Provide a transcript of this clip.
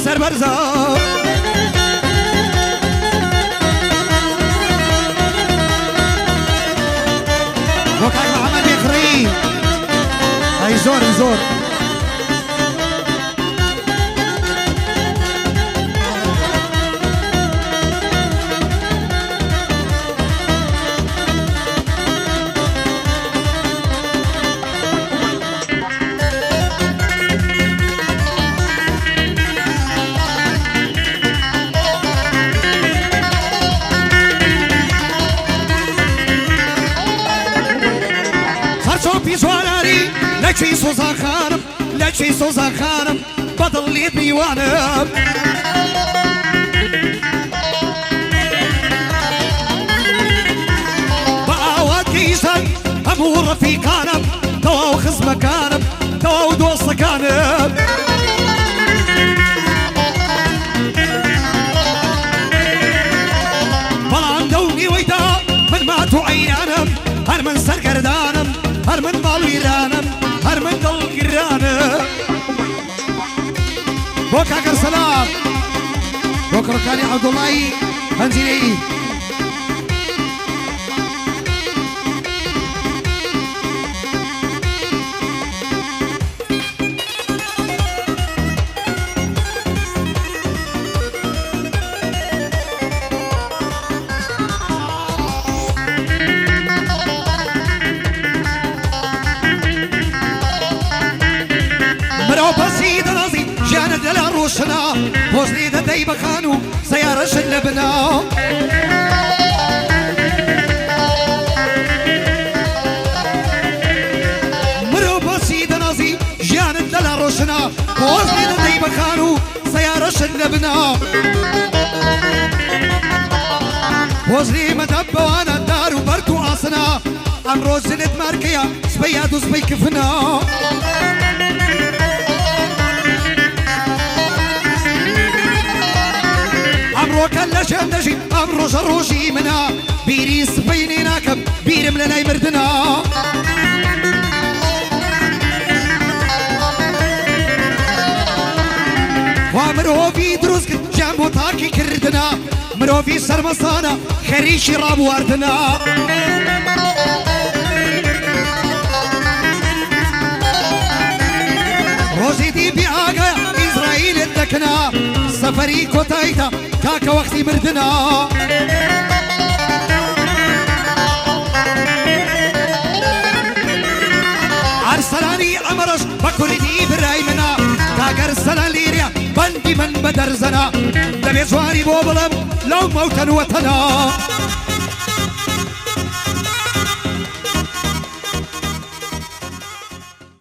سربرزا وكاك محمد بكري هاي زور زور لكي سوزا خانم لكي سوزا خانم بدل لي ديوانم باوات كيسان امو رفيقانم تواو خزمكانم تواو دوستكانم بلان دوني ويدا من ماتو عيانم هر من سرقردانم هر من بالويرانم هر من دل قرانم بوكاكر سلام بوكركاني عبد الله هنزيني روشنا بوزني داي بخانو سيارة شلبنا مرو بسيد نازي جان دلا روشنا بوزني داي بخانو سيارة شلبنا بوزني مدب وانا دارو بركو عصنا امرو زلت ماركيا سبيادو سبي كفنا امرو كلا شندجي امرو جروشي منا بيري سبيني ناكب بيرم لنا يمردنا وامرو في دروسك جامبو تاكي كردنا مرو في سرمصانا خريشي راب واردنا روزي دي بيعاقا إسرائيل الدكنا سفري كوتايتا كاكا وقتي مردنا عرسلاني أمرش بكردي برايمنا كاكا رسلان ليريا بندي من بدرزنا دبي زواري بوبلم لو موتا وطنا